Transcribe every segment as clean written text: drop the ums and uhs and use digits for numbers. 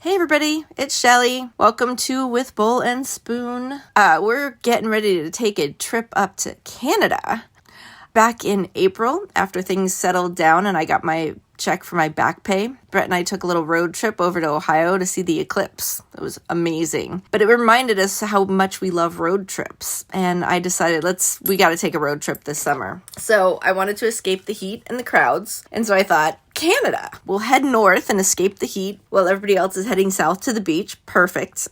Hey everybody, it's Shelly. Welcome to With Bowl and Spoon. We're getting ready to take a trip up to Canada. Back in April, after things settled down and I got my check for my back pay, Brett and I took a little road trip over to Ohio to see the eclipse. It was amazing. But it reminded us how much we love road trips. And I decided we got to take a road trip this summer. So I wanted to escape the heat and the crowds. And so I thought, Canada. We'll head north and escape the heat while everybody else is heading south to the beach. Perfect.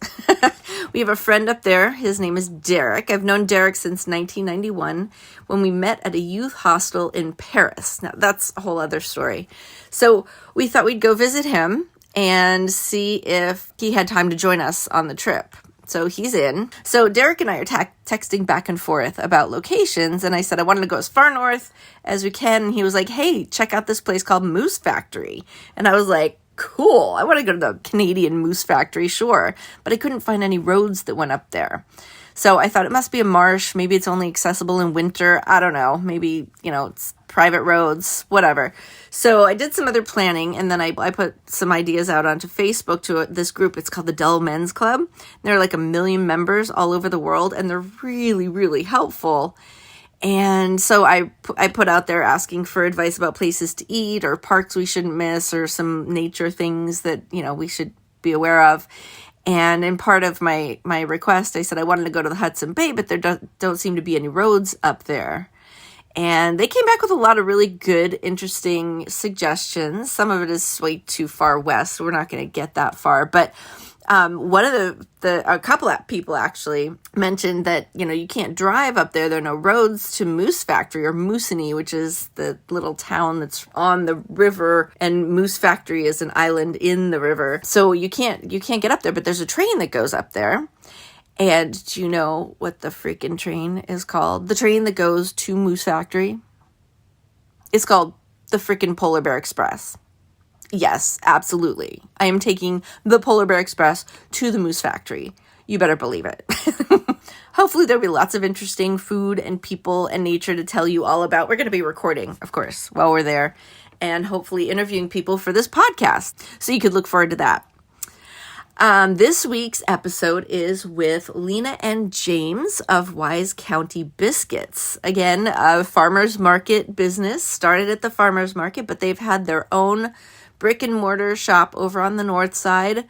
We have a friend up there. His name is Derek. I've known Derek since 1991 when we met at a youth hostel in Paris. Now, that's a whole other story. So we thought we'd go visit him and see if he had time to join us on the trip. So he's in. So Derek and I are texting back and forth about locations. And I said I wanted to go as far north as we can. And he was like, hey, check out this place called Moose Factory. And I was like, cool. I want to go to the Canadian Moose Factory, sure. But I couldn't find any roads that went up there. So I thought it must be a marsh. Maybe it's only accessible in winter. I don't know. Maybe, it's private roads, whatever. So I did some other planning, and then I put some ideas out onto Facebook to this group. It's called the Dull Men's Club. There are like 1 million members all over the world, and they're really, really helpful. And so I put out there asking for advice about places to eat or parks we shouldn't miss or some nature things that, we should be aware of. And in part of my request, I said I wanted to go to the Hudson Bay, but there don't seem to be any roads up there. And they came back with a lot of really good, interesting suggestions. Some of it is way too far west, so we're not going to get that far. But one of a couple of people actually mentioned that, you can't drive up there. There are no roads to Moose Factory or Moosonee, which is the little town that's on the river, and Moose Factory is an island in the river. So you can't get up there, but there's a train that goes up there. And do you know what the freaking train is called? The train that goes to Moose Factory? It's called the freaking Polar Bear Express. Yes, absolutely. I am taking the Polar Bear Express to the Moose Factory. You better believe it. Hopefully there'll be lots of interesting food and people and nature to tell you all about. We're going to be recording, of course, while we're there, and hopefully interviewing people for this podcast. So you could look forward to that. This week's episode is with Lena and James of Wise County Biscuits. Again, a farmer's market business, started at the farmer's market, but they've had their own brick and mortar shop over on the north side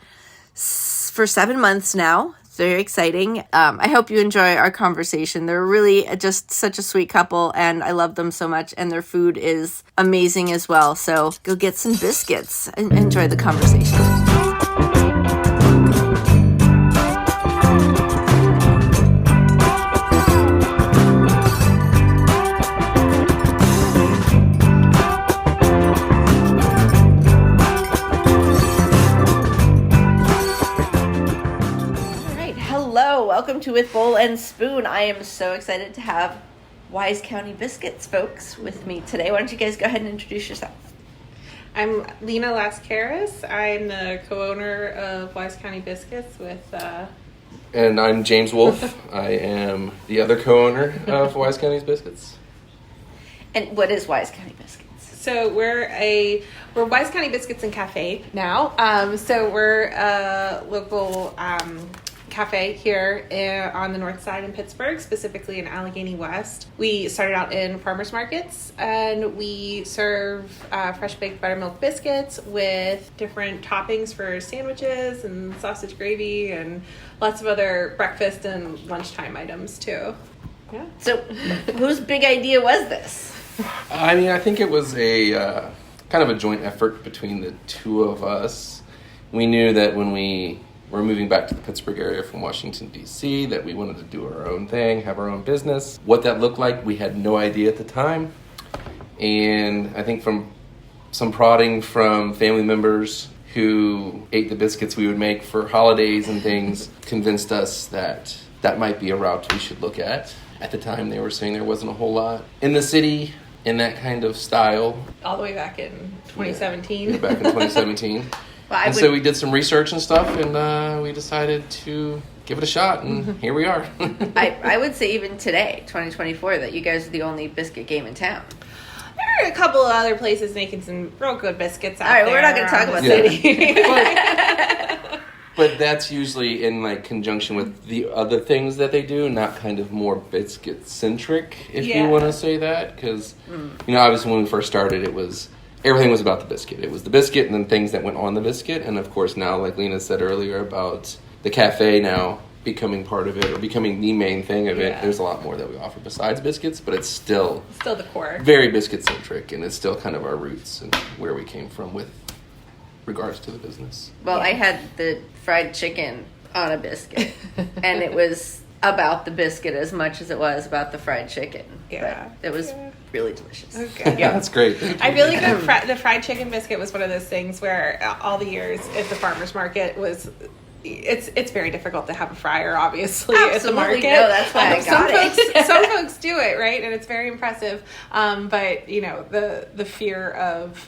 for 7 months now. It's very exciting. I hope you enjoy our conversation. They're really just such a sweet couple, and I love them so much, and their food is amazing as well. So go get some biscuits and enjoy the conversation. Welcome to With Bowl and Spoon. I am so excited to have Wise County Biscuits folks with me today. Why don't you guys go ahead and introduce yourself? I'm Lena Laskaris. I'm the co-owner of Wise County Biscuits with... And I'm James Wolfe. I am the other co-owner of Wise County Biscuits. And what is Wise County Biscuits? So we're Wise County Biscuits and Cafe now. So we're a local... cafe here on the north side in Pittsburgh, specifically in Allegheny West. We started out in farmers markets, and we serve fresh baked buttermilk biscuits with different toppings for sandwiches and sausage gravy and lots of other breakfast and lunchtime items too. Yeah. So whose big idea was this? I think it was a kind of a joint effort between the two of us. We knew that when we're moving back to the Pittsburgh area from Washington, D.C., that we wanted to do our own thing, have our own business. What that looked like, we had no idea at the time. And I think from some prodding from family members who ate the biscuits we would make for holidays and things, convinced us that that might be a route we should look at. At the time, they were saying there wasn't a whole lot in the city in that kind of style. All the way back in 2017. Yeah, back in 2017. Well, so we did some research and stuff, and we decided to give it a shot, and here we are. I would say even today, 2024, that you guys are the only biscuit game in town. There are a couple of other places making some real good biscuits out there. All right, we're not going to talk about the city. But that's usually in like conjunction with the other things that they do, not kind of more biscuit centric, if you want to say that. Because obviously when we first started, everything was about the biscuit. It was the biscuit and then things that went on the biscuit. And of course now, like Lena said earlier about the cafe now becoming part of it or becoming the main thing of it, there's a lot more that we offer besides biscuits, but it's still the core, very biscuit centric, and it's still kind of our roots and where we came from with regards to the business. Well, I had the fried chicken on a biscuit, and it was about the biscuit as much as it was about the fried chicken. Yeah, but it was really delicious. Okay. Yeah, that's great. I feel like the fried chicken biscuit was one of those things where all the years at the farmer's market was. It's very difficult to have a fryer, obviously, at the market. No, that's why I got it. Some folks do it, right? And it's very impressive. But, the fear of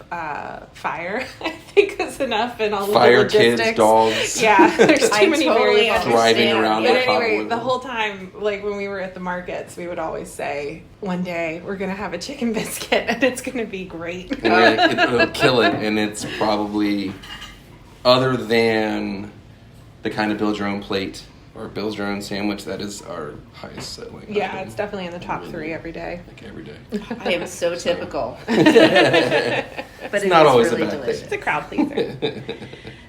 fire, I think, is enough in all fire, of the logistics. Kids, dogs. Yeah, there's too many variables. Driving around. But anyway, the whole time, like when we were at the markets, we would always say, one day we're going to have a chicken biscuit, and it's going to be great. And it'll kill it, and it's probably, other than the kind of build your own plate or build your own sandwich, that is our highest selling. Yeah, it's definitely in the top 3 every day. Like every day. I am so typical. But it's not always really a bad delicious. thing. It's a crowd pleaser.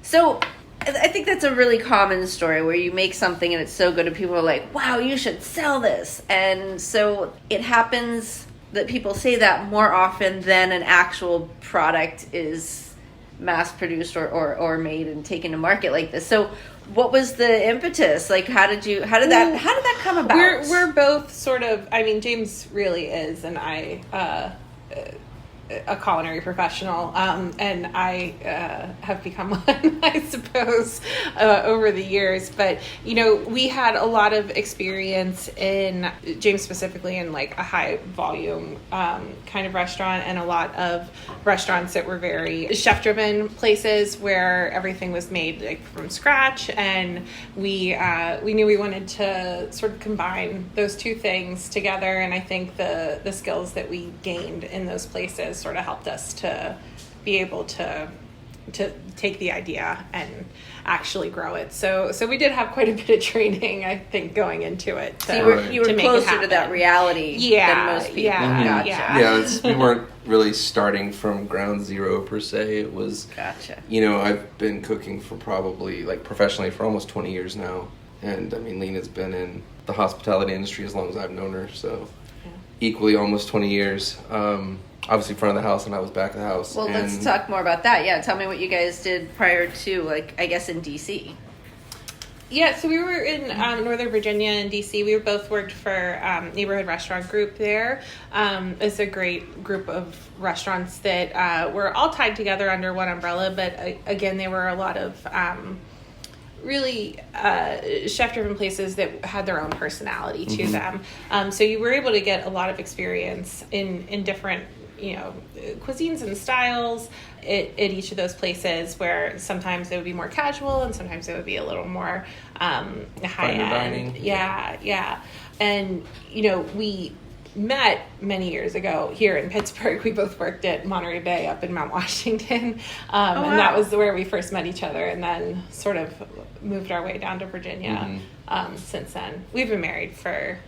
So I think that's a really common story where you make something and it's so good and people are like, wow, you should sell this. And so it happens that people say that more often than an actual product is mass produced or made and taken to market like this. So what was the impetus? Like, how did that come about? We're both sort of, James really is, and I, a culinary professional, and I have become one, I suppose, over the years. But, we had a lot of experience in, James specifically, in like a high volume kind of restaurant, and a lot of restaurants that were very chef-driven places where everything was made like from scratch. And we knew we wanted to sort of combine those two things together. And I think the skills that we gained in those places sort of helped us to be able to take the idea and actually grow it. So we did have quite a bit of training, I think, going into it. So you were closer to that reality than most people. Yeah, Gotcha. We weren't really starting from ground zero per se. It was, gotcha. I've been cooking for probably, like, professionally for almost 20 years now. And, Lena's been in the hospitality industry as long as I've known her, so equally almost 20 years. Obviously front of the house, and I was back of the house. Well, let's talk more about that. Yeah, tell me what you guys did prior to, like, I guess in D.C. Yeah, so we were in Northern Virginia and D.C. We both worked for Neighborhood Restaurant Group there. It's a great group of restaurants that were all tied together under one umbrella, but again, they were a lot of really chef-driven places that had their own personality to them. So you were able to get a lot of experience in different cuisines and styles at each of those places, where sometimes it would be more casual and sometimes it would be a little more high-end dining. Yeah. And we met many years ago here in Pittsburgh. We both worked at Monterey Bay up in Mount Washington, and that was where we first met each other, and then sort of moved our way down to Virginia. Since then we've been married for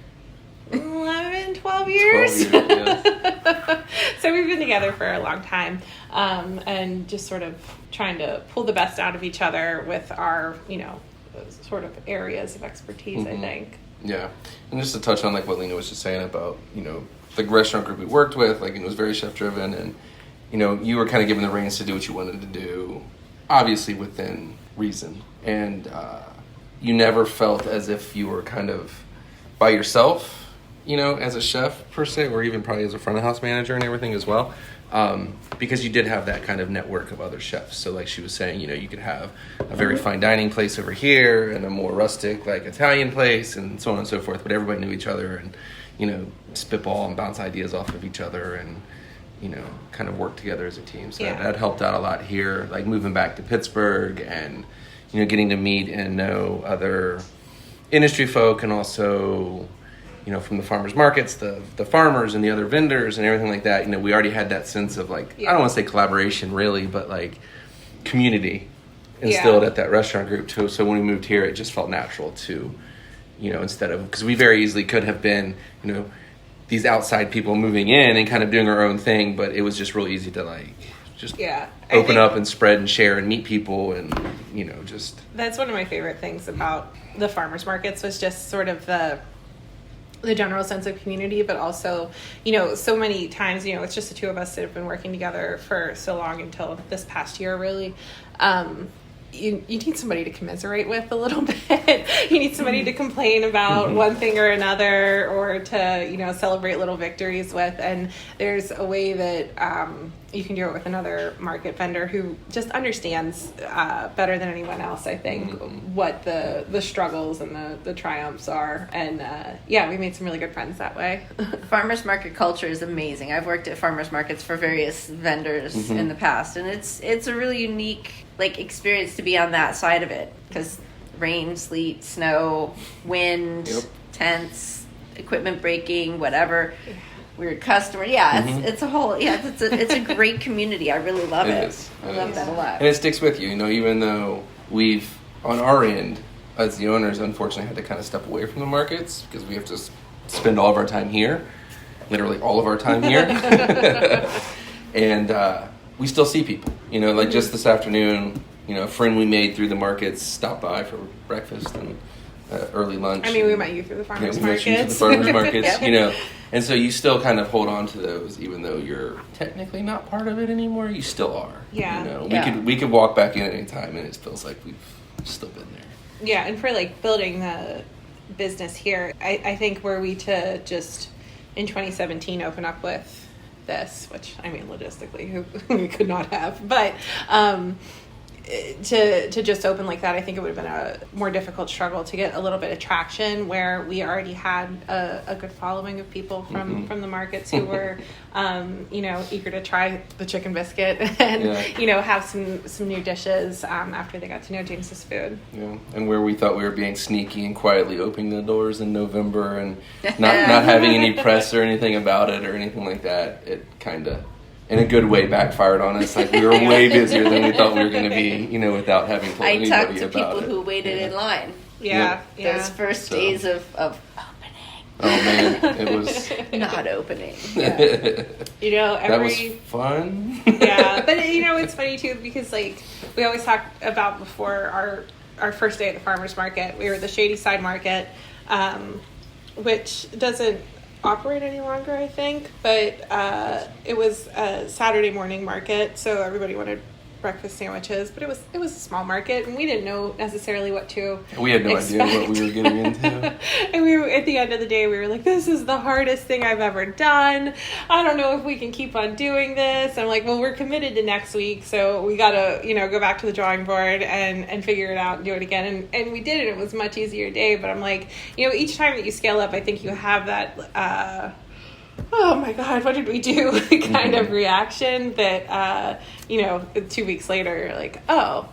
12 years. 12 years, yes. So we've been together for a long time, and just sort of trying to pull the best out of each other with our, sort of areas of expertise, I think. Yeah. And just to touch on like what Lena was just saying about, the restaurant group we worked with, like, it was very chef driven, and, you were kind of given the reins to do what you wanted to do, obviously within reason. And you never felt as if you were kind of by yourself, as a chef per se, or even probably as a front of house manager and everything as well. Because you did have that kind of network of other chefs. So like she was saying, you could have a very fine dining place over here and a more rustic, like, Italian place and so on and so forth. But everybody knew each other and, spitball and bounce ideas off of each other and, kind of work together as a team. So that helped out a lot here, like moving back to Pittsburgh and, getting to meet and know other industry folk, and also, from the farmers markets, the farmers and the other vendors and everything like that. We already had that sense of, like, I don't want to say collaboration really, but like community instilled at that restaurant group too. So when we moved here, it just felt natural to, instead of, because we very easily could have been, these outside people moving in and kind of doing our own thing, but it was just real easy to just open up and spread and share and meet people and, just. That's one of my favorite things about the farmers markets was just sort of the general sense of community, but also, so many times, it's just the two of us that have been working together for so long until this past year, really. You need somebody to commiserate with a little bit. You need somebody to complain about one thing or another, or to, celebrate little victories with. And there's a way that you can do it with another market vendor who just understands better than anyone else, I think, what the struggles and the triumphs are. And we made some really good friends that way. Farmers market culture is amazing. I've worked at farmers markets for various vendors in the past, and it's a really unique experience to be on that side of it, because rain, sleet, snow, wind, tents, equipment breaking, whatever, weird customer. It's a whole it's a great community. I really love it. I love that a lot. And it sticks with you, even though we've on our end as the owners unfortunately had to kind of step away from the markets because we have to spend all of our time here, literally all of our time here. And we still see people, just this afternoon, a friend we made through the markets stopped by for breakfast and early lunch. I mean, we met you through the farmers markets. We met you through the farmers markets, and so you still kind of hold on to those, even though you're technically not part of it anymore. You still are. Yeah. We could walk back in at any time, and it feels like we've still been there. Yeah, and for building the business here, I think were we to just in 2017 open up with this, which I mean logistically we could not have, but to just open like that, I think it would have been a more difficult struggle to get a little bit of traction where we already had a good following of people from the markets who were eager to try the chicken biscuit and have some new dishes after they got to know James's food. And where we thought we were being sneaky and quietly opening the doors in November and not having any press or anything about it or anything like that, it kind of in a good way backfired on us. We were way busier than we thought we were going to be, without having told anybody about it. I talked to people who waited in line. Those first days of opening. Oh man, it was not opening. That was fun. But it's funny too because we always talk about before our first day at the farmers market, we were at the Shady Side Market, which doesn't operate any longer, I think, but it was a Saturday morning market, so everybody wanted breakfast sandwiches, but it was a small market and we didn't know necessarily what to we had no expect. idea what we were getting into. And we were at the end of the day we were like, this is the hardest thing I've ever done. I don't know if we can keep on doing this. I'm like, well, we're committed to next week, so we gotta go back to the drawing board and figure it out and do it again, and we did it. It was a much easier day, but I'm like, each time that you scale up, I think you have that oh my God, what did we do? kind of reaction that, 2 weeks later, like, oh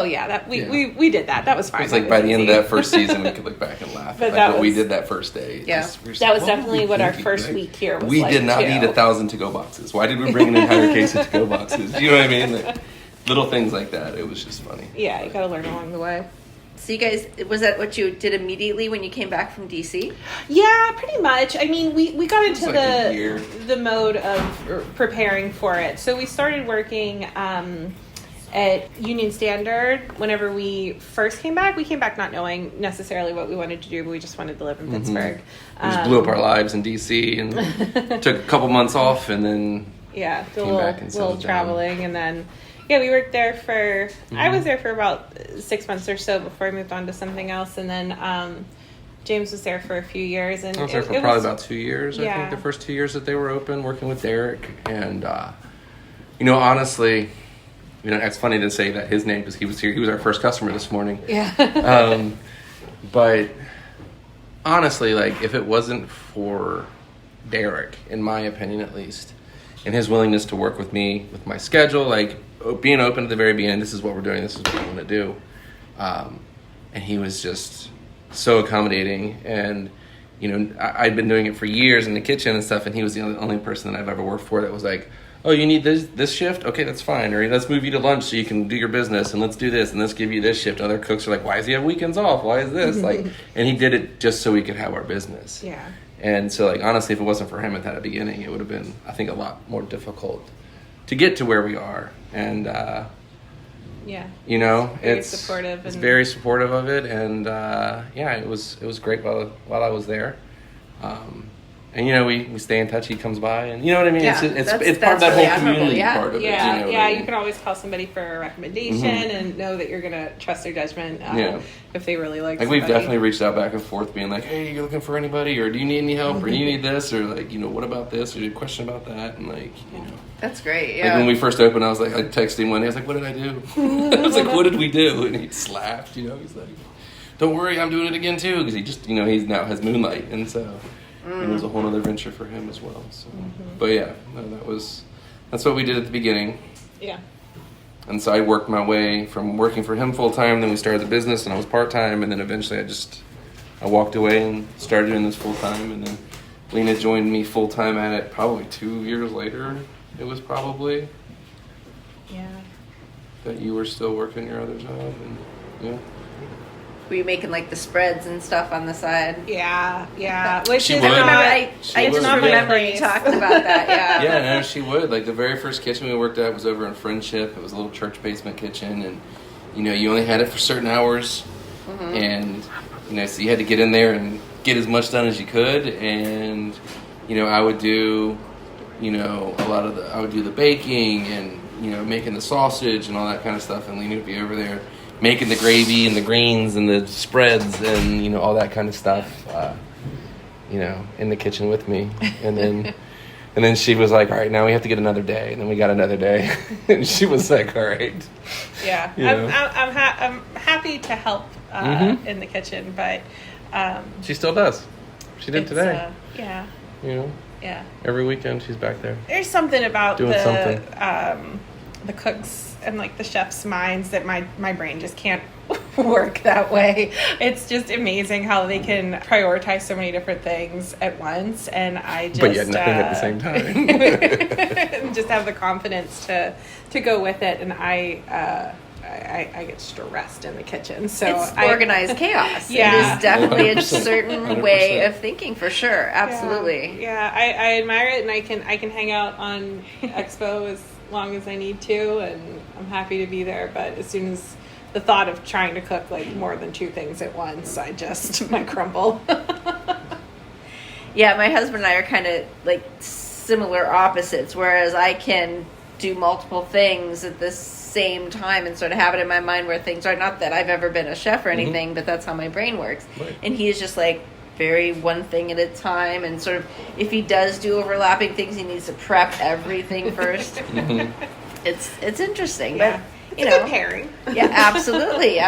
yeah, that we did that. That was fine. It's by the end of that first season, we could look back and laugh. But we did that first day. Yeah. That was definitely what our first week here was. We did not need 1,000 to-go boxes. Why did we bring an entire case of to-go boxes? You know what I mean? Little things like that. It was just funny. Yeah, you got to learn along the way. So you guys, was that what you did immediately when you came back from DC? Yeah, pretty much. I mean, we got into the mode of preparing for it. So we started working at Union Standard whenever we first came back. We came back not knowing necessarily what we wanted to do, but we just wanted to live in Pittsburgh. We just blew up our lives in DC and took a couple months off and then did a little traveling and then... Yeah, we worked there for, I was there for about 6 months or so before I moved on to something else. And then James was there for a few years. And I was there for probably about 2 years, I think, the first 2 years that they were open, working with Derek. And, honestly, it's funny to say that his name because he was here. He was our first customer this morning. Yeah. But honestly, if it wasn't for Derek, in my opinion at least, and his willingness to work with me, with my schedule, being open at the very beginning, this is what we're doing, this is what we want to do. And he was just so accommodating. And, I'd been doing it for years in the kitchen and stuff, and he was the only person that I've ever worked for that was like, oh, you need this shift? Okay, that's fine. Or let's move you to lunch so you can do your business, and let's do this, and let's give you this shift. Other cooks are like, why does he have weekends off? Why is this? Like, and he did it just so we could have our business. Yeah. And so, like, honestly, if it wasn't for him at that beginning, it would have been, I think, a lot more difficult to get to where we are. And, yeah. You know, Very it's supportive. It's very supportive of it. And, yeah, it was great while I was there. And, you know, we stay in touch. He comes by, and you know what I mean? Yeah, it's part that's of that really whole community admirable, part of it. Yeah, You know what yeah. I mean? You can always call somebody for a recommendation and know that you're gonna trust their judgment if they really like. Like somebody. we've definitely reached out back and forth, being like, "Hey, you looking for anybody? Or do you need any help? Or do you need this? Or like, you know, what about this? Or do you have a question about that?" And like, you know, That's great. Yeah. like when we first opened, I was like, I texted him one day. I was like, "What did I do?" I was like, "What did we do?" And he just laughed. You know, he's like, "Don't worry, I'm doing it again too." Because he just, you know, he's now has Moonlight, and so. It was a whole other venture for him as well. So, but yeah, no, that's what we did at the beginning. Yeah. And so I worked my way from working for him full time. Then we started the business, and I was part time. And then eventually, I walked away and started doing this full time. And then Lena joined me full time at it. Probably 2 years later, it was probably that you were still working your other job. And yeah. Were you making like the spreads and stuff on the side? Yeah. Which She is would. I just would. remember you talking about that. Yeah. Yeah, no, she would. Like the very first kitchen we worked at was over in Friendship. It was a little church basement kitchen, and you know, you only had it for certain hours, and you know, so you had to get in there and get as much done as you could. And you know, I would do, you know, I would do the baking and you know, making the sausage and all that kind of stuff, and Lena would be over there making the gravy and the greens and the spreads and you know, all that kind of stuff. You know, in the kitchen with me, and then she was like, "All right, now we have to get another day." And then we got another day, and she was like, "All right." Yeah, You know? I'm happy to help in the kitchen, but She still does. She did today. Yeah. You know, Yeah. every weekend she's back there. There's something about Doing the cooks and like the chefs' minds that my brain just can't work that way. It's just amazing how they can prioritize so many different things at once, and I just But yet nothing at the same time. and just have the confidence to go with it, and I get stressed in the kitchen. So It's organized chaos. Yeah. It is definitely a 100%. certain way 100%. of thinking for sure. Absolutely. Yeah, I admire it, and I can hang out on Expo as long as I need to, and I'm happy to be there. But as soon as the thought of trying to cook like more than two things at once, I crumble. Yeah, my husband and I are kind of like similar opposites, whereas I can do multiple things at the same time and sort of have it in my mind where things are, not that I've ever been a chef or anything, but that's how my brain works. Right. And he is just like very one thing at a time, and sort of if he does do overlapping things, he needs to prep everything first. It's interesting, Yeah. but It's a good pairing. yeah, absolutely,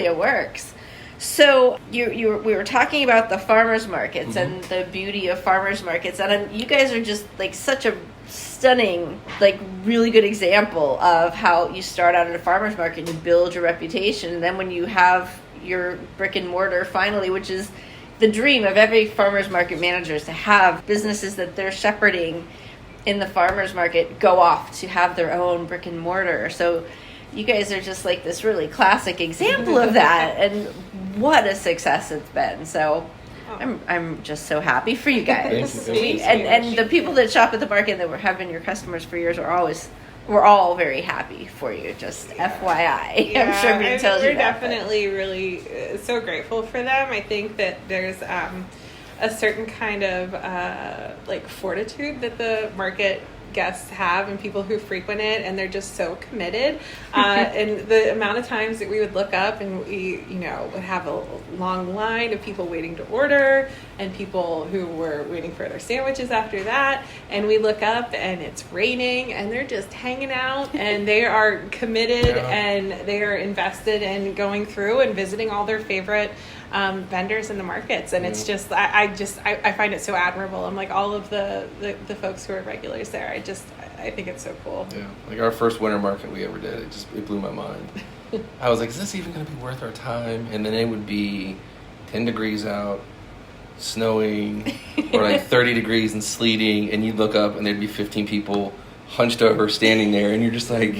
it works. So we were talking about the farmers markets and the beauty of farmers markets, and you guys are just like such a stunning, like really good example of how you start out at a farmers market and you build your reputation, and then when you have your brick and mortar finally, which is the dream of every farmers market manager, is to have businesses that they're shepherding in the farmers market go off to have their own brick and mortar. So you guys are just like this really classic example of that, and what a success it's been. So I'm just so happy for you guys. Thank you. And the people that shop at the market that have been your customers for years we're all very happy for you. Just FYI, I'm sure everybody tells you we're that. definitely really so grateful for them. I think that there's a certain kind of like fortitude that the market guests have and people who frequent it, and they're just so committed. And the amount of times that we would look up and we, you know, would have a long line of people waiting to order and people who were waiting for their sandwiches after that, and we look up and it's raining and they're just hanging out and they are committed and they are invested in going through and visiting all their favorite vendors in the markets, and it's just I find it so admirable. I'm like, all of the folks who are regulars there, I think it's so cool. Yeah, like our first winter market we ever did, it blew my mind. I was like, is this even going to be worth our time? And then it would be 10 degrees out, snowing, or like 30 degrees and sleeting, and you'd look up and there'd be 15 people hunched over, standing there, and you're just like,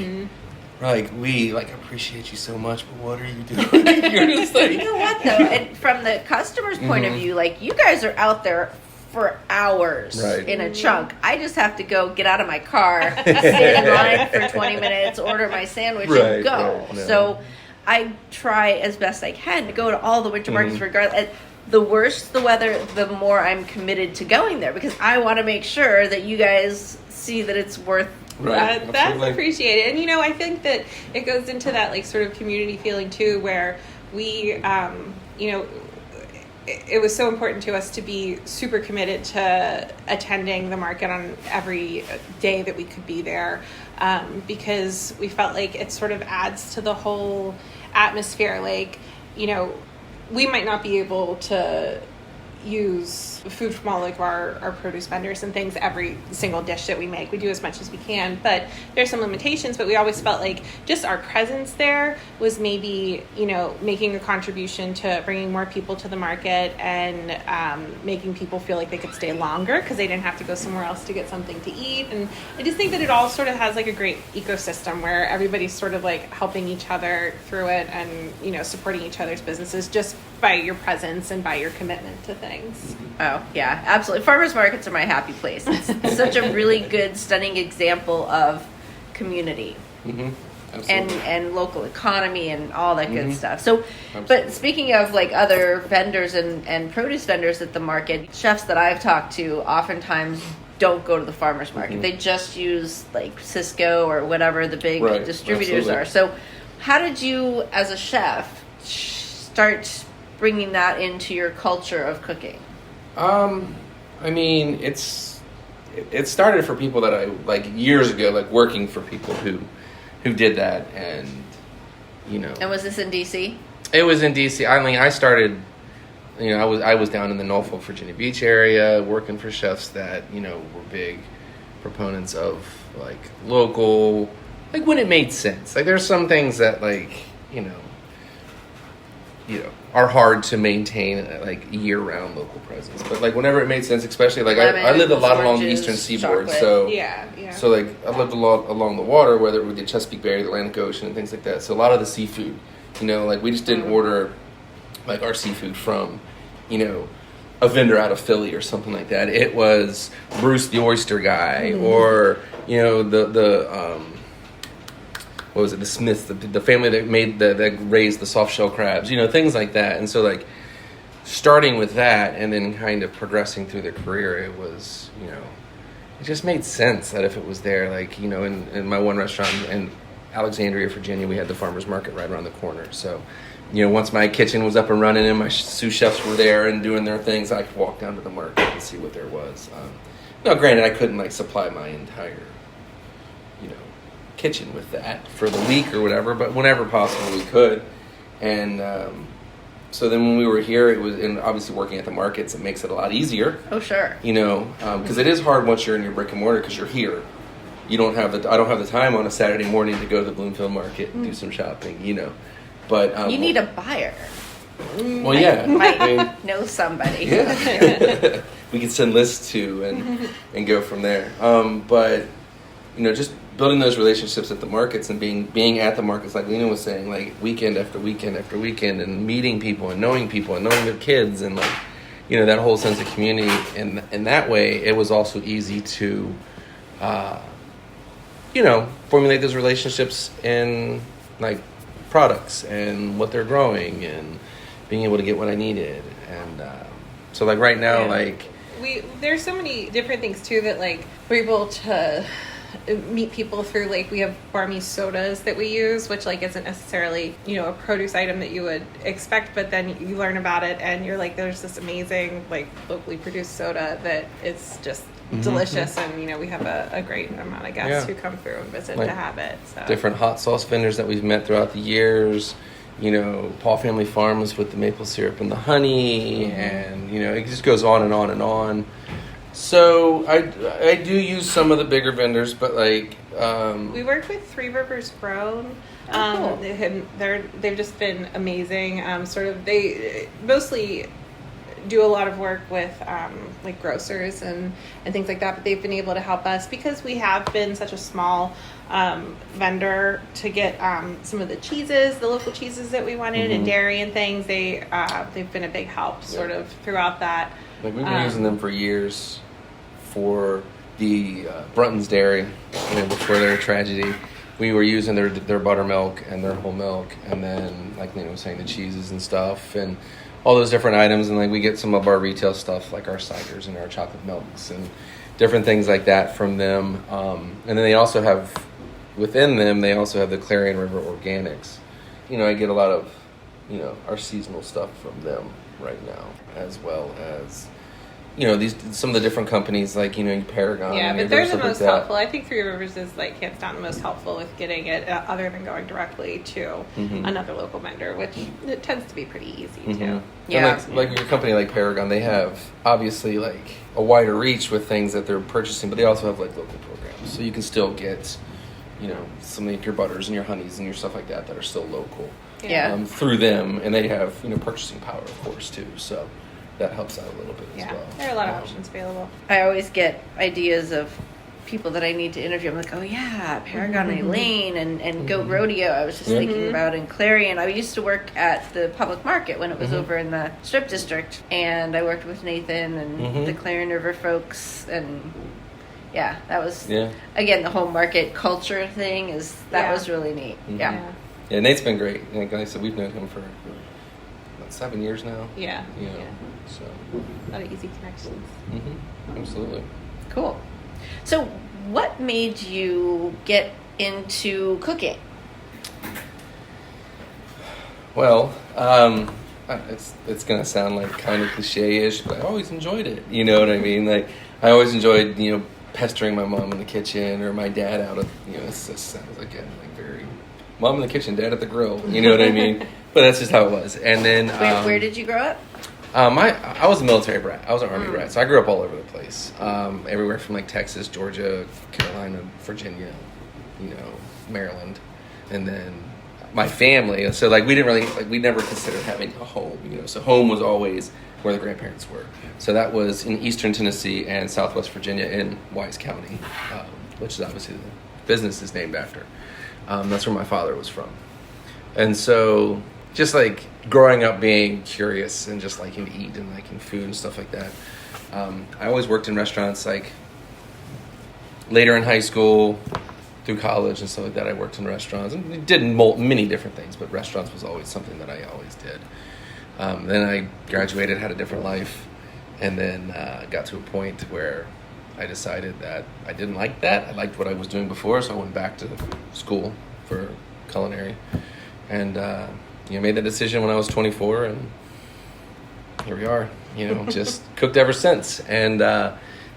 we appreciate you so much, but what are you doing? You're just like, you know what though? And from the customer's point of view, like, you guys are out there for hours in a chunk. I just have to go get out of my car, stand in line for 20 minutes, order my sandwich, and go. No. So I try as best I can to go to all the winter markets regardless. The worse the weather, the more I'm committed to going there, because I want to make sure that you guys see that it's worth. Right. That's appreciated. And, I think that it goes into that, like, sort of community feeling, too, where we, it was so important to us to be super committed to attending the market on every day that we could be there, because we felt like it sort of adds to the whole atmosphere. Like, we might not be able to use food from all of our produce vendors and things every single dish that we make. We do as much as we can, but there's some limitations. But we always felt like just our presence there was maybe, making a contribution to bringing more people to the market and making people feel like they could stay longer because they didn't have to go somewhere else to get something to eat. And I just think that it all sort of has like a great ecosystem where everybody's sort of like helping each other through it and, supporting each other's businesses just by your presence and by your commitment to things. Oh, yeah, absolutely. Farmers markets are my happy place. It's such a really good, stunning example of community and local economy and all that good stuff. So, but speaking of like other vendors and produce vendors at the market, chefs that I've talked to oftentimes don't go to the farmers market. They just use like Cisco or whatever the big distributors are. So how did you, as a chef, start bringing that into your culture of cooking? I mean, it started for people that I, like, years ago, like, working for people who did that, and, And was this in D.C.? It was in D.C. I mean, I started, I was down in the Norfolk, Virginia Beach area, working for chefs that, were big proponents of, like, local, like, when it made sense. Like, there's some things that, like, are hard to maintain, like, year-round local presence. But, like, whenever it made sense, especially, like, I lived a lot along the eastern seaboard. Chocolate. So, Yeah. So, like, I lived a lot along the water, whether it was the Chesapeake Bay, the Atlantic Ocean, and things like that. So, a lot of the seafood, like, we just didn't order, like, our seafood from, a vendor out of Philly or something like that. It was Bruce the oyster guy or, what was it, the Smiths, the family that raised the soft shell crabs, things like that. And so, like, starting with that and then kind of progressing through their career, it was, it just made sense that if it was there, like, in my one restaurant in Alexandria, Virginia, we had the farmer's market right around the corner. So, once my kitchen was up and running and my sous chefs were there and doing their things, I could walk down to the market and see what there was. Now, granted, I couldn't, like, supply my entire, kitchen with that for the week or whatever, but whenever possible we could. And so then when we were here, it was, and obviously working at the markets, it makes it a lot easier. Oh, sure. Because it is hard once you're in your brick and mortar because you're here. I don't have the time on a Saturday morning to go to the Bloomfield market and do some shopping, But you need a buyer. Well, yeah. Might know somebody. Yeah. We can send lists to and go from there. But just building those relationships at the markets and being at the markets, like Lena was saying, like weekend after weekend after weekend, and meeting people and knowing their kids, and like that whole sense of community. And in that way, it was also easy to formulate those relationships in like products and what they're growing and being able to get what I needed. And so like right now, like there's so many different things too that like we're able to meet people through. Like we have barmy sodas that we use, which like isn't necessarily a produce item that you would expect, but then you learn about it and you're like, there's this amazing like locally produced soda that is just delicious. And we have a great amount of guests who come through and visit to have it. So different hot sauce vendors that we've met throughout the years, Paul Family Farms with the maple syrup and the honey, and it just goes on and on and on. So I do use some of the bigger vendors, but like we work with Three Rivers Grown. Cool. They've just been amazing. They mostly do a lot of work with like grocers and things like that, but they've been able to help us because we have been such a small vendor to get some of the cheeses, the local cheeses that we wanted, and dairy and things. They've been a big help sort of throughout that. Like we've been using them for years for the Brunton's Dairy, before their tragedy. We were using their buttermilk and their whole milk, and then, like Lena was saying, the cheeses and stuff, and all those different items. And like we get some of our retail stuff, like our ciders and our chocolate milks and different things like that from them. And then they also have, within them, they also have the Clarion River Organics. I get a lot of, our seasonal stuff from them right now, as well as some of the different companies like Paragon. Yeah, but they're the most helpful. I think Three Rivers is like hands down the most helpful with getting it, other than going directly to another local vendor, which it tends to be pretty easy too. Yeah, and like your company like Paragon, they have obviously like a wider reach with things that they're purchasing, but they also have like local programs, so you can still get some of your butters and your honeys and your stuff like that are still local. Yeah. Through them, and they have purchasing power, of course, too. So that helps out a little bit as well. There are a lot of options available. I always get ideas of people that I need to interview. I'm like, oh yeah, Paragon and Elaine and Goat Rodeo. I was just thinking about, and Clarion. I used to work at the public market when it was over in the Strip District, and I worked with Nathan and the Clarion River folks, and yeah, that was again the whole market culture thing was really neat. Yeah, Nate's been great. Like I said, we've known him for about 7 years now. Yeah. So a lot of easy connections. Absolutely. Cool. So what made you get into cooking? Well, it's going to sound like kind of cliche-ish, but I always enjoyed it. You know what I mean? Like I always enjoyed, pestering my mom in the kitchen or my dad out of, it sounds again like very mom in the kitchen, dad at the grill. You know what I mean? But that's just how it was. And then where did you grow up? I was a military brat. I was an Army brat, so I grew up all over the place. Everywhere from like Texas, Georgia, Carolina, Virginia, Maryland, and then my family. So like we didn't really we never considered having a home. So home was always where the grandparents were. So that was in Eastern Tennessee and Southwest Virginia in Wise County, which is obviously the business is named after. That's where my father was from, and so. Just like growing up being curious and just liking to eat and liking food and stuff like that. I always worked in restaurants, like later in high school, through college and stuff like that. I worked in restaurants and did many different things, but restaurants was always something that I always did. Then I graduated, had a different life, and then got to a point where I decided that I didn't like that. I liked what I was doing before, so I went back to school for culinary. And made that decision when I was 24, and here we are, just cooked ever since. And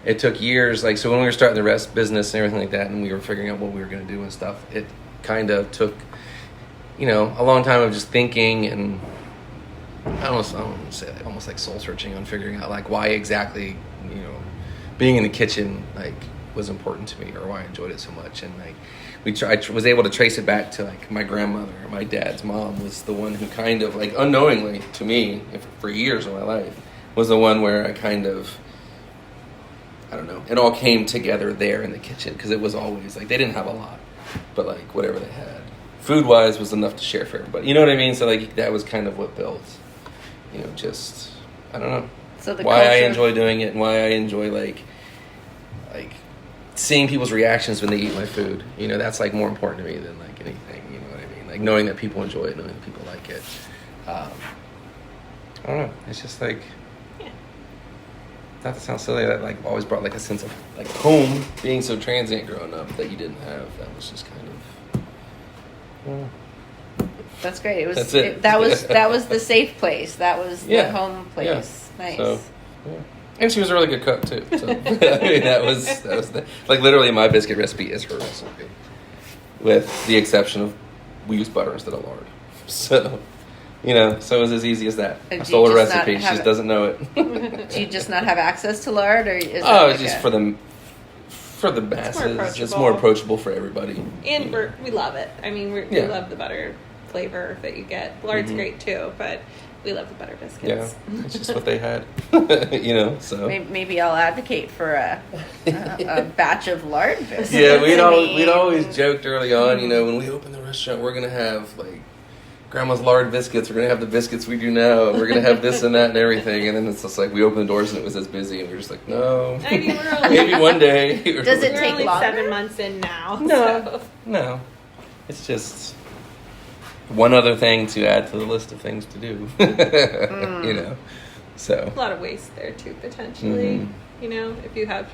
it took years, so when we were starting the rest business and everything like that, and we were figuring out what we were going to do and stuff, it kind of took, a long time of just thinking, and I don't want to say almost like soul searching on figuring out why exactly, being in the kitchen was important to me, or why I enjoyed it so much. And I was able to trace it back to my grandmother. My dad's mom was the one who kind of unknowingly to me for years of my life was the one where I kind of, I don't know, it all came together there in the kitchen, because it was always they didn't have a lot, but whatever they had food wise was enough to share for everybody. You know what I mean? So that was kind of what built, just I don't know. So why I enjoy doing it and why I enjoy seeing people's reactions when they eat my food. That's not more important to me than anything. You know what I mean? Knowing that people enjoy it, knowing that people like it. I don't know. It's just not to sound silly, that always brought a sense of home being so transient growing up that you didn't have. That was just kind of. That's great. It was. That's it. That was the safe place. That was the home place. Yeah. Nice. So, yeah. And she was a really good cook too. So that was literally my biscuit recipe is her recipe, with the exception of we use butter instead of lard. So, so it was as easy as that. I stole her recipe. She just doesn't know it. Do you just not have access to lard, or is it's just for the masses. It's more approachable for everybody. And we love it. I mean, we love the butter flavor that you get. Lard's great too, but we love the butter biscuits. Yeah, it's just what they had, so. Maybe I'll advocate for a batch of lard biscuits. Yeah, we'd always joked early on, when we open the restaurant, we're going to have, like, Grandma's lard biscuits. We're going to have the biscuits we do now. And we're going to have this and that and everything. And then it's just like we opened the doors and it was as busy. And we were just like, no. I mean, maybe one day. Does it we're take only longer? 7 months in now. No. It's just one other thing to add to the list of things to do. So. A lot of waste there, too, potentially. If you have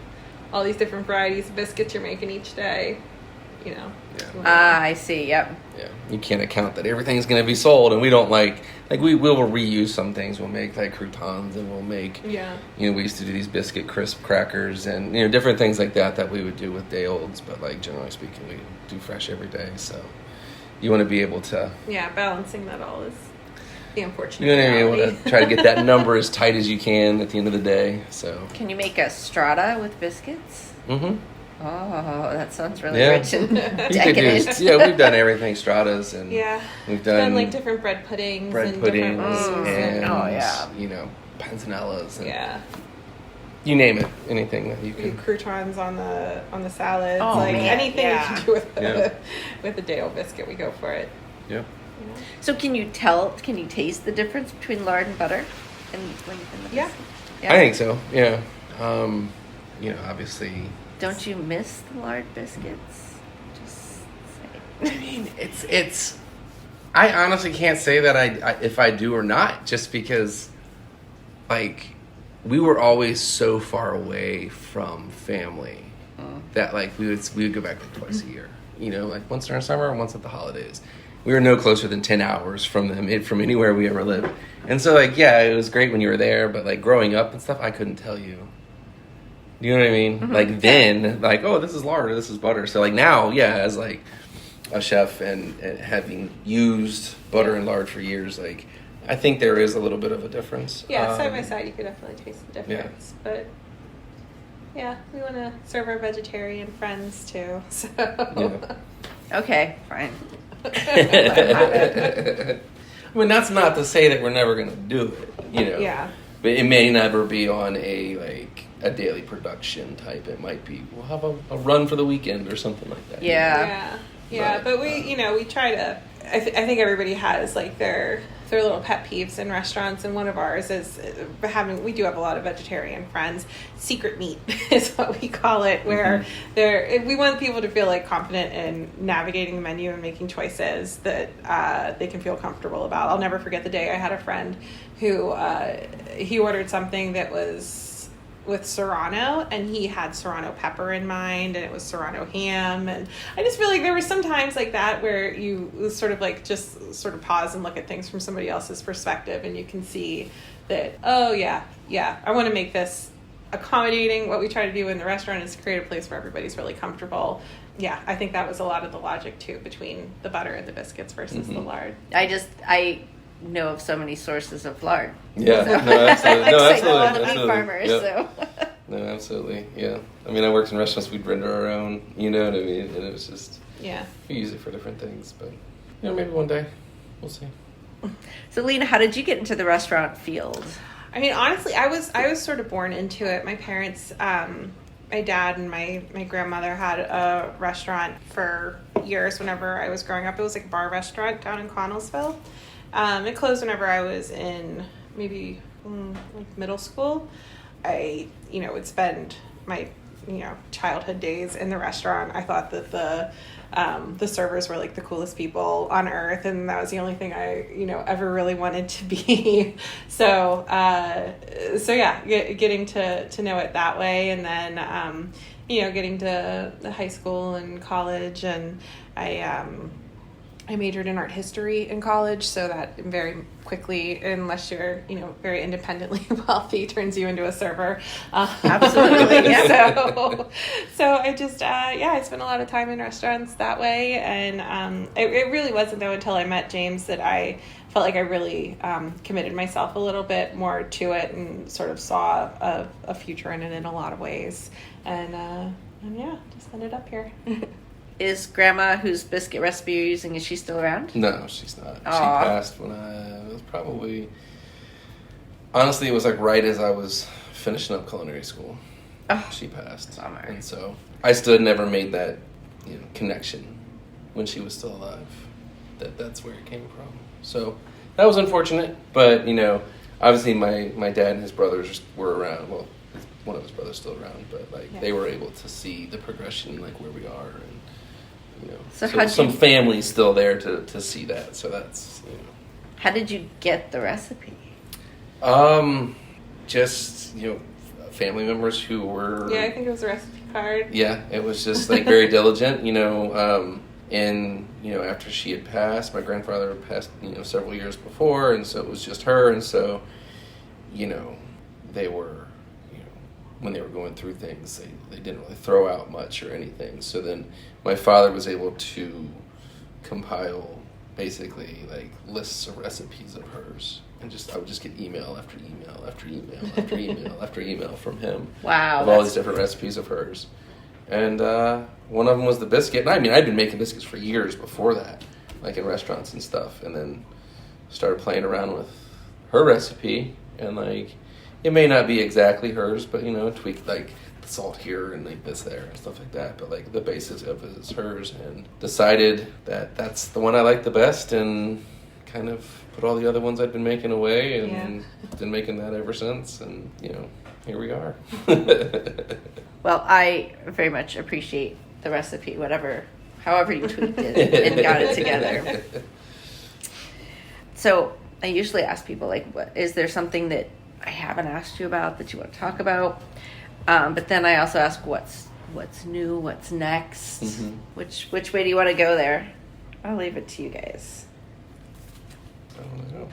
all these different varieties of biscuits you're making each day, Yeah. I see. Yep. Yeah, you can't account that everything's going to be sold, and we don't we will reuse some things. We'll make like croutons, and we'll make we used to do these biscuit crisp crackers, and different things like that we would do with day olds. But like generally speaking, we do fresh every day. So you want to be able to balancing that all is the unfortunate. You want to be able to try to get that number as tight as you can at the end of the day. So can you make a strata with biscuits? Mm-hmm. Oh, that sounds really rich and decadent. We've done everything, stratas, and we've done like different bread puddings, and panzanellas, and you name it, anything that you can. Croutons on the salads, anything you can do with a day-old biscuit, we go for it. Yeah. So can you taste the difference between lard and butter in the biscuit? I think so. Yeah. Obviously. Don't you miss the lard biscuits? Just say. I mean, it's. I honestly can't say that I if I do or not, just because, like, we were always so far away from family that we would go back like twice a year. Like once during summer and once at the holidays. We were no closer than 10 hours from them, from anywhere we ever lived. And so, it was great when you were there, but growing up and stuff, I couldn't tell you. You know what I mean? Mm-hmm. Then, oh, this is lard or this is butter. So, now, as, a chef and having used butter and lard for years, I think there is a little bit of a difference. Yeah, side by side, you could definitely taste the difference. Yeah. But, we want to serve our vegetarian friends, too. So. Yeah. Okay, fine. I mean, that's not to say that we're never going to do it, Yeah. But it may never be on a daily production type. It might be, we'll have a run for the weekend or something like that. Yeah. But we try to, I think everybody has their little pet peeves in restaurants, and one of ours is we do have a lot of vegetarian friends. Secret meat is what we call it, where we want people to feel confident in navigating the menu and making choices that they can feel comfortable about. I'll never forget the day I had a friend who he ordered something that was with Serrano, and he had Serrano pepper in mind, and it was Serrano ham, and I just feel there were some times like that where you sort of just sort of pause and look at things from somebody else's perspective, and you can see that, I want to make this accommodating. What we try to do in the restaurant is create a place where everybody's really comfortable. Yeah, I think that was a lot of the logic too between the butter and the biscuits versus the lard. I know of so many sources of lard. Yeah, so. No, absolutely. No, absolutely. I know all the meat farmers, so. No, absolutely, yeah. I mean, I worked in restaurants, we'd render our own, you know what I mean? And it was just, we use it for different things, but, maybe one day, we'll see. So, Lena, how did you get into the restaurant field? I mean, honestly, I was sort of born into it. My parents, my dad and my grandmother had a restaurant for years whenever I was growing up. It was a bar restaurant down in Connellsville. It closed whenever I was in maybe middle school. I, would spend my, childhood days in the restaurant. I thought that the servers were the coolest people on earth, and that was the only thing I, ever really wanted to be. So getting to know it that way, and then, getting to high school and college, and I majored in art history in college, so that very quickly, unless you're, very independently wealthy, turns you into a server. Absolutely, yeah. So I just, I spent a lot of time in restaurants that way, and it really wasn't though until I met James that I felt like I really committed myself a little bit more to it and sort of saw a future in it in a lot of ways, and just ended up here. Is Grandma, whose biscuit recipe you're using, is she still around? No, she's not. Aww. She passed when I was probably Honestly, it was like right as I was finishing up culinary school. Oh, she passed. bummer. And so I still never made that, connection when she was still alive. That's where it came from. So that was unfortunate, but obviously my dad and his brothers were around. Well, one of his brothers still around, but they were able to see the progression, where we are, and so some family's still there to see that. So that's How did you get the recipe? Just family members who were. Yeah, I think it was a recipe card. Yeah, it was just very diligent, and after she had passed, my grandfather had passed several years before, and so it was just her, and so they were when they were going through things, they didn't really throw out much or anything. So then my father was able to compile basically lists of recipes of hers, and I would just get email after email after email after email after email from him. Wow. Of all these different recipes of hers. And one of them was the biscuit. And I'd been making biscuits for years before that, in restaurants and stuff, and then started playing around with her recipe, and it may not be exactly hers, but tweak the salt here and this there and stuff like that, but the basis of it is hers, and decided that that's the one I like the best, and kind of put all the other ones I'd been making away, and been making that ever since, and here we are. Well, I very much appreciate the recipe, however you tweaked it and got it together. So I usually ask people what is there something that I haven't asked you about that you want to talk about? But then I also ask what's new, what's next, which way do you want to go there? I'll leave it to you guys. I don't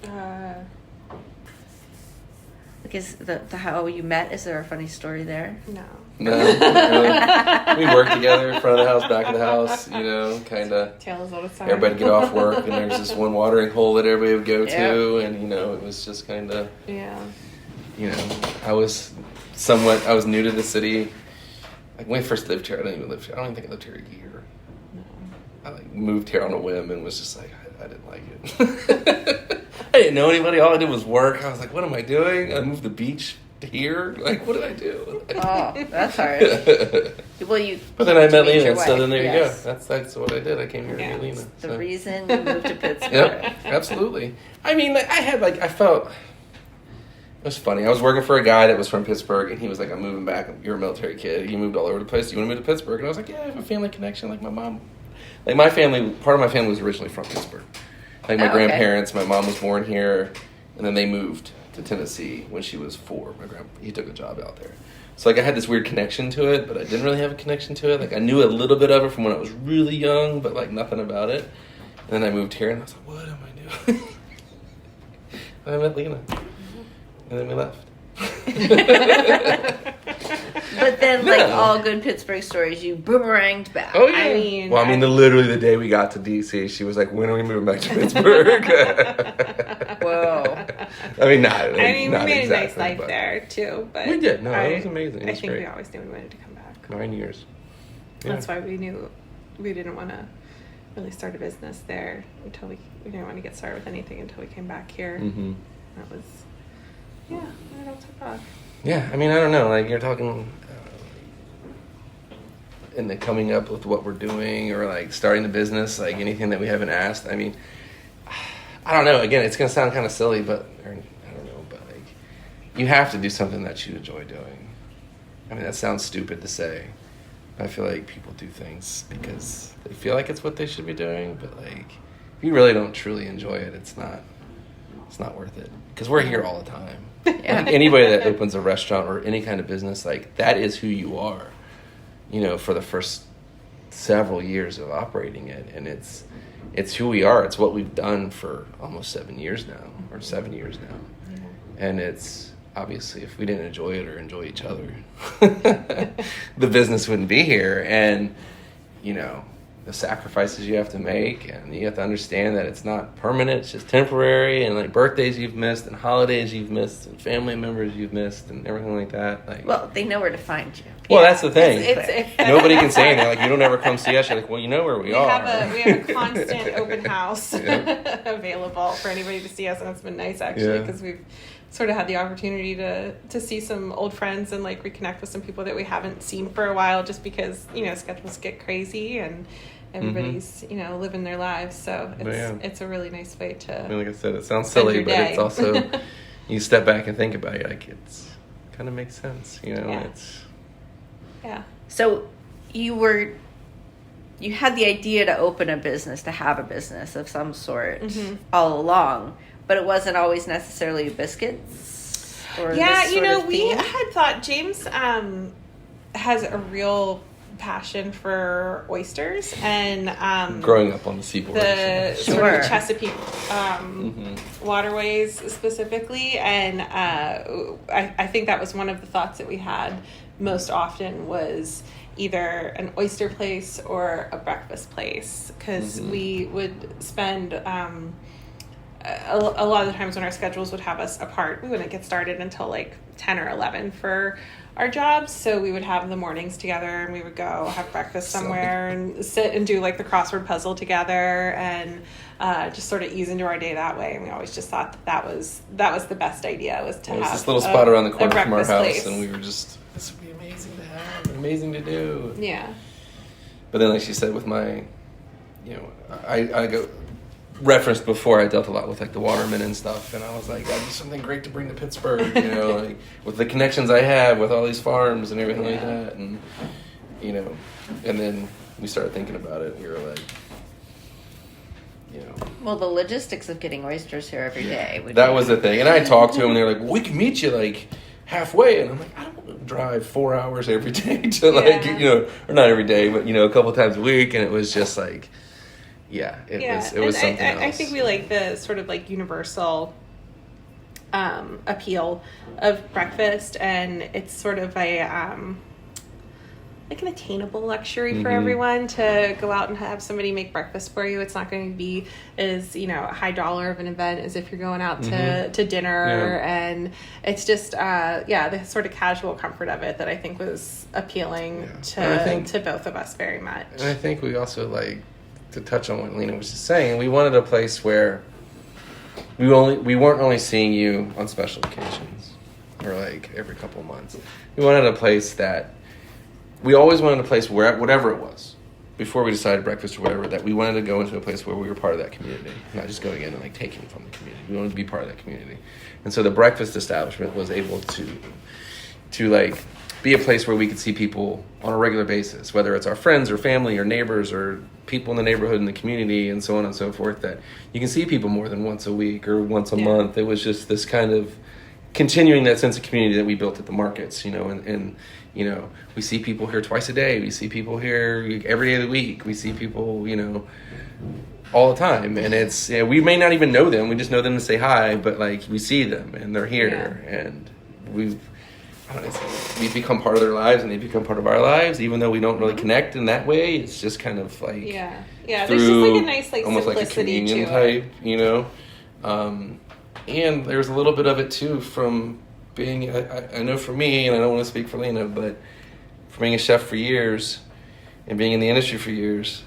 know. Because the how you met, is there a funny story there? No. No, really. We worked together in front of the house, back of the house, kind of. Tales all the time. Everybody get off work, and there's this one watering hole that everybody would go to, and it was just kind of. Yeah. I was new to the city. When I first lived here, I don't even think I lived here a year. No. I moved here on a whim and was just I didn't like it. I didn't know anybody. All I did was work. I was like, what am I doing? I moved the beach to here. What did I do? Oh, that's hard. Well, But then I met Lena, your so then there yes. you go. That's what I did. I came here to meet Lena. The reason you moved to Pittsburgh. Yep, absolutely. I felt. It was funny. I was working for a guy that was from Pittsburgh, and he was like, I'm moving back. You're a military kid. You moved all over the place. You want to move to Pittsburgh? And I was like, yeah, I have a family connection. My mom. My family, part of my family was originally from Pittsburgh. My grandparents, my mom was born here, and then they moved to Tennessee when she was 4. He took a job out there. So I had this weird connection to it, but I didn't really have a connection to it. I knew a little bit of it from when I was really young, but nothing about it. And then I moved here, and I was like, what am I doing? And I met Lena. And then we left. But then, all good Pittsburgh stories, you boomeranged back. Oh, yeah. Literally the day we got to D.C., she was like, when are we moving back to Pittsburgh? Whoa. We made a nice life there, too. But we did. No, it was amazing. I think we always knew we wanted to come back. 9 years. Yeah. That's why we knew we didn't want to really start a business there until we didn't want to get started with anything until we came back here. Mm-hmm. That was... Yeah, it all took off. Yeah, I don't know. You're talking, and then coming up with what we're doing, or starting the business, anything that we haven't asked. I don't know. Again, it's gonna sound kind of silly, but I don't know. But you have to do something that you enjoy doing. That sounds stupid to say. I feel like people do things because they feel like it's what they should be doing, but if you really don't truly enjoy it, it's not worth it. Because we're here all the time. Yeah. Anybody that opens a restaurant or any kind of business, that is who you are, for the first several years of operating it. And it's who we are. It's what we've done for almost 7 years now, or 7 years now. Yeah. And it's obviously, if we didn't enjoy it or enjoy each other, the business wouldn't be here. And, the sacrifices you have to make, and you have to understand that it's not permanent, it's just temporary, and birthdays you've missed, and holidays you've missed, and family members you've missed, and everything like that. Well, they know where to find you. Well, that's the thing. It's Nobody can say anything. Like, you don't ever come see us. You're like, well, you know where we are. We have a constant open house available for anybody to see us, and it's been nice actually because we've sort of had the opportunity to see some old friends and like reconnect with some people that we haven't seen for a while, just because schedules get crazy and everybody's living their lives. So it's a really nice way to. I mean, like I said, it sounds silly, but it's also you step back and think about it, like it's kind of makes sense, It's. Yeah. So you had the idea to open a business, to have a business of some sort all along, but it wasn't always necessarily biscuits or we had thought James has a real passion for oysters and growing up on the seaboard, the sort of Chesapeake waterways specifically, and I think that was one of the thoughts that we had most often was either an oyster place or a breakfast place, because we would spend a lot of the times when our schedules would have us apart, we wouldn't get started until like 10 or 11 for our jobs, so we would have the mornings together and we would go have breakfast somewhere and sit and do like the crossword puzzle together and just sort of ease into our day that way. And we always just thought that was the best idea, was to have this little spot around the corner from our house place. And we were just, this would be amazing to have, amazing to do. Yeah. But then, like she said, with my, I go referenced before, I dealt a lot with like the watermen and stuff, and I was like, that'd be something great to bring to Pittsburgh, like with the connections I have with all these farms and everything like that, and and then we started thinking about it. We were like, well, the logistics of getting oysters here every day. That was the thing, and I talked to them, and they're like, well, we can meet you like halfway, and I'm like, I don't want to drive 4 hours every day to like or not every day, but a couple times a week, and it was just like. Yeah, it was something else. I think we like the sort of like universal appeal of breakfast, and it's sort of a like an attainable luxury for everyone to go out and have somebody make breakfast for you. It's not going to be as high dollar of an event as if you're going out to dinner, and it's just the sort of casual comfort of it that I think was appealing to both of us very much. And I think we also like. To touch on what Lena was just saying, we wanted a place where we weren't only seeing you on special occasions or like every couple of months. We wanted a place we always wanted a place where whatever it was, before we decided breakfast or whatever, that we wanted to go into a place where we were part of that community, not just going in and like taking from the community. We wanted to be part of that community, and so the breakfast establishment was able to like be a place where we could see people on a regular basis, whether it's our friends or family or neighbors or people in the neighborhood and the community and so on and so forth, that you can see people more than once a week or once a month. It was just this kind of continuing that sense of community that we built at the markets, and we see people here twice a day. We see people here every day of the week. We see people, all the time. And it's, we may not even know them. We just know them to say hi, but like we see them and they're here and we've become part of their lives and they become part of our lives, even though we don't really connect in that way. It's just kind of like there's just like a nice like almost like a communion type, and there's a little bit of it too from being I know for me, and I don't want to speak for Lena, but for being a chef for years and being in the industry for years,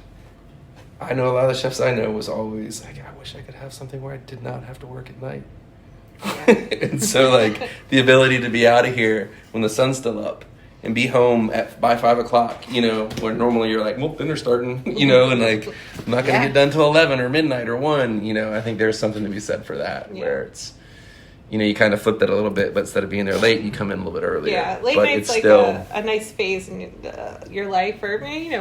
I know a lot of the chefs I know was always like, I wish I could have something where I did not have to work at night. And so like the ability to be out of here when the sun's still up and be home by 5 o'clock, where normally you're like, well, dinner's starting, and like I'm not gonna get done till 11 or midnight or 1. I think there's something to be said for that, where it's you kind of flip that a little bit, but instead of being there late, you come in a little bit earlier. Yeah, late night's like still a nice phase in your life, or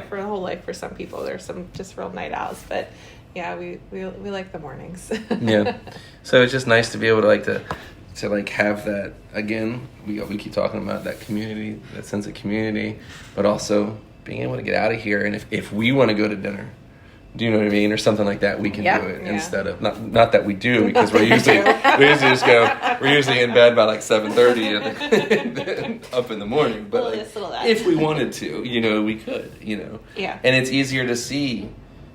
for a whole life for some people. There's some just real night owls, but yeah, we like the mornings. Yeah, so it's just nice to be able to have that again. We keep talking about that community, that sense of community, but also being able to get out of here. And if we want to go to dinner, do you know what I mean, or something like that, we can do it instead of not that we do, because we're usually in bed by like 7:30 and up in the morning. But if we wanted to, we could, Yeah. And it's easier to see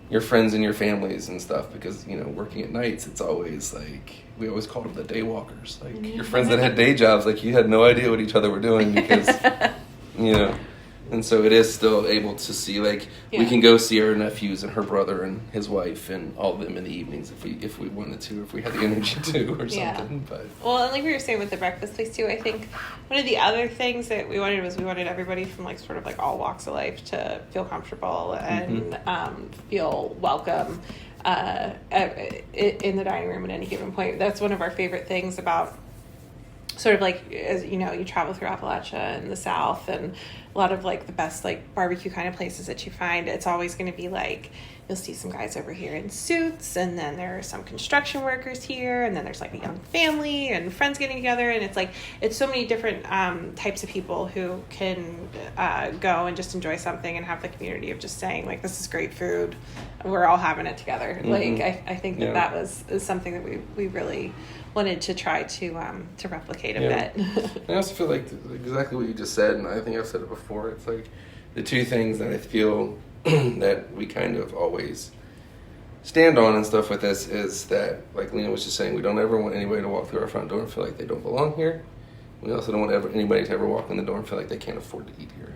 your friends and your families and stuff because working at nights, it's always like we always called them the day walkers, like your friends that had day jobs, like you had no idea what each other were doing because And so it is still able to see, like, we can go see our nephews and her brother and his wife and all of them in the evenings if we wanted to, if we had the energy to or something. But well, and like we were saying with the breakfast place too, I think one of the other things that we wanted everybody from like sort of like all walks of life to feel comfortable and feel welcome in the dining room at any given point. That's one of our favorite things about sort of like, as you know, you travel through Appalachia and the South and a lot of like the best like barbecue kind of places that you find. It's always going to be like, you'll see some guys over here in suits, and then there are some construction workers here, and then there's like a young family and friends getting together, and it's like, it's so many different types of people who can go and just enjoy something and have the community of just saying like, this is great food, we're all having it together. Like I think that is something that we really wanted to try to replicate a bit. I also feel like exactly what you just said, and I think I've said it before, it's like the two things that I feel that we kind of always stand on and stuff with this is that, like Lena was just saying, we don't ever want anybody to walk through our front door and feel like they don't belong here. We also don't want anybody to ever walk in the door and feel like they can't afford to eat here.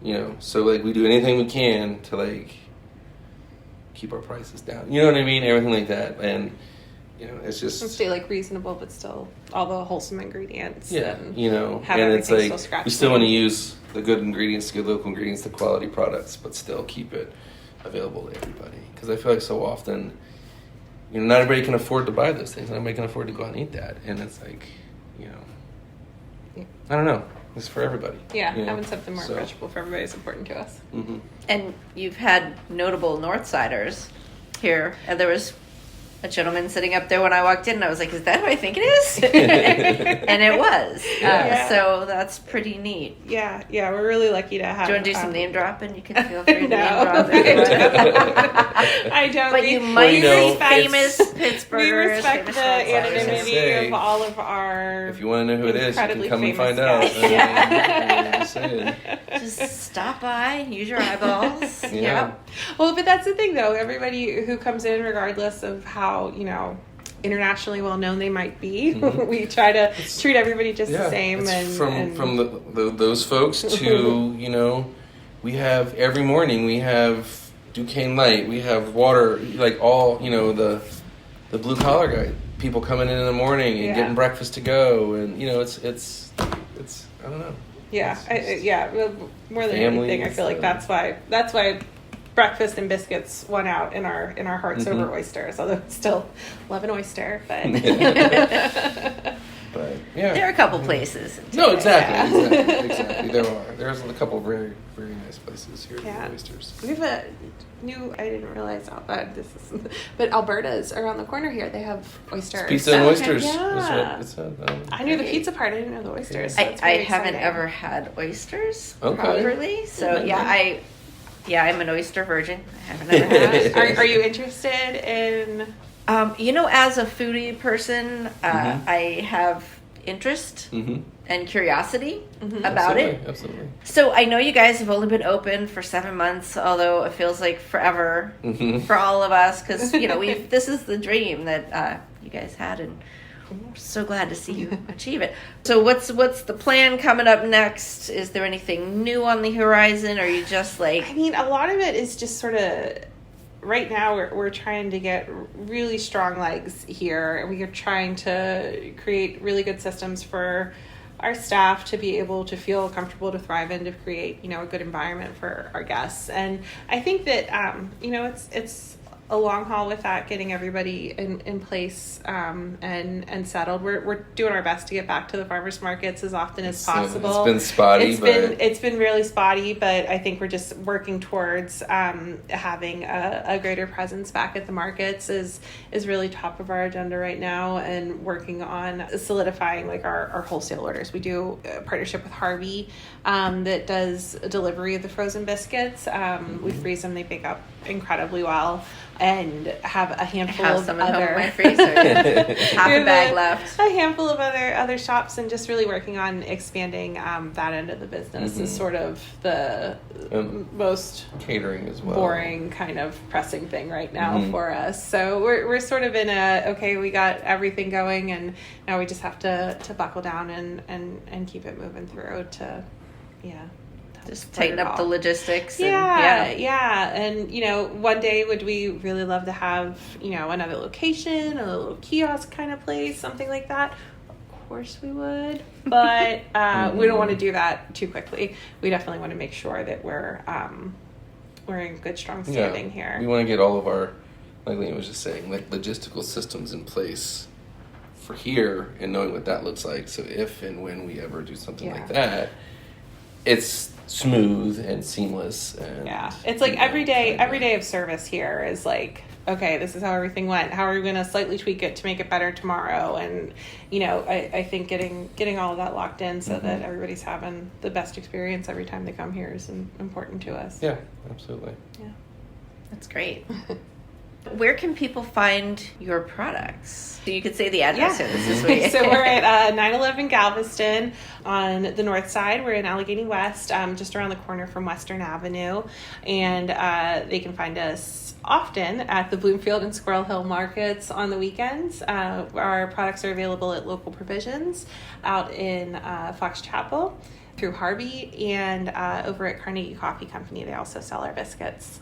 You know, so like we do anything we can to like keep our prices down. You know what I mean? Everything like that. And you know, it's just stay like reasonable, but still all the wholesome ingredients. Yeah, and you know, have and it's like still we still want to use the good ingredients, good local ingredients, the quality products, but still keep it available to everybody. Because I feel like so often, you know, not everybody can afford to buy those things. Not everybody can afford to go out and eat that, and it's like, you know, I don't know. It's for everybody. Yeah, you know? having something more approachable for everybody is important to us. Mm-hmm. And you've had notable Northsiders here, and there was a gentleman sitting up there when I walked in, and I was like, is that who I think it is? And it was. So that's pretty neat. Yeah, we're really lucky to have. Do you want to do some name dropping? You can feel free to name drop I don't. But you might be famous Pittsburghers. We respect the anonymity say, of all of our. If you want to know who it is, you can come and find guys. out. Just saying. Just stop by, use your eyeballs. Yeah. Well, but that's the thing, though. Everybody who comes in, regardless of how, you know, internationally well known they might be, we try to treat everybody just the same. And from those folks to, you know, we have every morning we have Duquesne Light, we have water, like all, you know, the blue collar guy, people coming in the morning and getting breakfast to go, and you know, it's I don't know. More than anything, I feel like that's why breakfast and biscuits won out in our hearts over oysters. Although we still love an oyster, but but yeah, there are a couple places. No, exactly. There's a couple of very very nice places here with oysters. We have a new. I didn't realize how bad this is, but Alberta's around the corner here. They have oysters. It's pizza and oysters. Yeah. I knew the pizza part. I didn't know the oysters. So I haven't ever had oysters properly, so I'm an oyster virgin. I haven't ever had. Are you interested in? You know, as a foodie person, I have interest and curiosity about it. Absolutely. So I know you guys have only been open for 7 months, although it feels like forever for all of us, because you know this is the dream that you guys had, and we're so glad to see you achieve it. So what's the plan coming up next? Is there anything new on the horizon, or are you just like? I mean, a lot of it is just sort of. Right now, we're trying to get really strong legs here, and we are trying to create really good systems for our staff to be able to feel comfortable to thrive in, to create, you know, a good environment for our guests. And I think that, you know, it's a long haul with that, getting everybody in place and settled. We're doing our best to get back to the farmers markets as often as possible. It's been spotty. It's been really spotty, but I think we're just working towards having a greater presence back at the markets is really top of our agenda right now, and working on solidifying like our wholesale orders. We do a partnership with Harvey that does a delivery of the frozen biscuits. We freeze them; they bake up incredibly well. And have a handful of some other in my freezer. Half a bag left. A handful of other shops, and just really working on expanding that end of the business is sort of the most catering as well. Boring kind of pressing thing right now for us. So we're sort of in we got everything going, and now we just have to buckle down and keep it moving through to Just tighten up the protocol. logistics. Yeah. And, one day would we really love to have, another location, a little kiosk kind of place, something like that? Of course we would. But we don't want to do that too quickly. We definitely want to make sure that we're in good, strong standing here. We want to get all of our, like Lena was just saying, like logistical systems in place for here and knowing what that looks like. So if and when we ever do something like that, it's smooth and seamless. And, it's like every day of service here is like, okay, this is how everything went. How are we going to slightly tweak it to make it better tomorrow? And, I think getting all of that locked in so that everybody's having the best experience every time they come here is important to us. Yeah, absolutely. Yeah. That's great. Where can people find your products? So you could say the address here. This is sweet. So we're at 911 Galveston on the north side. We're in Allegheny West, just around the corner from Western Avenue. And they can find us often at the Bloomfield and Squirrel Hill markets on the weekends. Our products are available at local provisions out in Fox Chapel through Harvey, and over at Carnegie Coffee Company. They also sell our biscuits.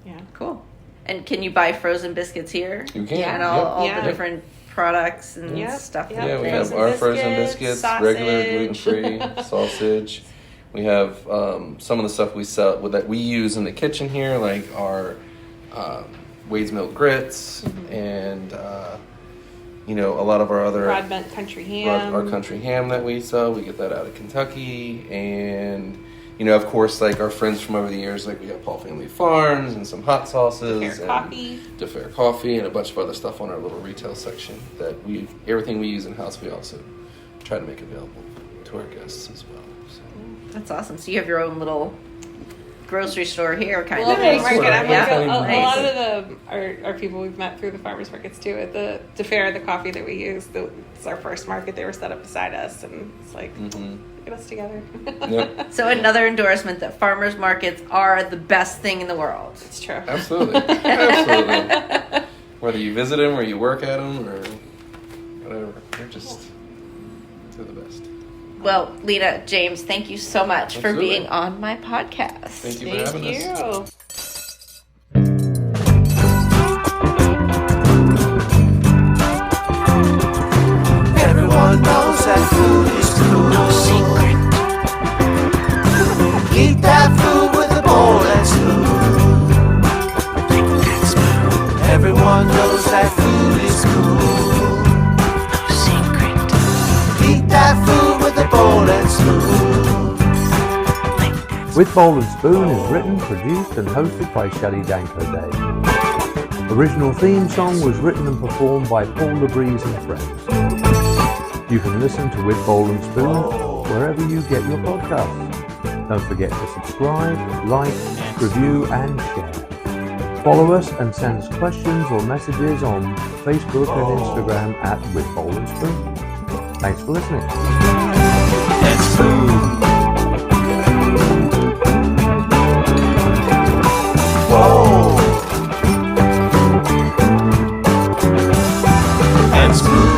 Yeah. Cool. And can you buy frozen biscuits here? You can. And all the different products and stuff. Yeah, we have our frozen biscuits, sausage. regular gluten-free, sausage. We have some of the stuff we sell that we use in the kitchen here, like our Wade's Milk grits and a lot of our other Broadbent country ham. Our country ham that we sell. We get that out of Kentucky, and of course, like our friends from over the years, like we got Paul Family Farms and some hot sauces, DeFair Coffee, and a bunch of other stuff on our little retail section. Everything we use in house, we also try to make available to our guests as well. So. That's awesome. So you have your own little grocery store here, kind of. A lot of our people we've met through the farmers markets too. At the DeFair, the coffee that we use, it's our first market. They were set up beside us, and it's like. Get us together. Yep. So another endorsement that farmers markets are the best thing in the world. It's true. Absolutely. Whether you visit them or you work at them or whatever, they're the best. Well, Lena, James, thank you so much for being on my podcast. Thank you for having us. Everyone knows that food is cool. No secret. Eat that food with a bowl and spoon. Everyone knows that food is cool. No secret. Eat that food with a bowl and spoon. With Bowl and Spoon is written, produced and hosted by Shelley Danko Day. Original theme song was written and performed by Paul LeBreeze and friends. You can listen to With Bowl and Spoon wherever you get your podcasts. Don't forget to subscribe, like, review and share. Follow us and send us questions or messages on Facebook and Instagram at With Bowl and Spoon. Thanks for listening. And spoon. Whoa. And spoon.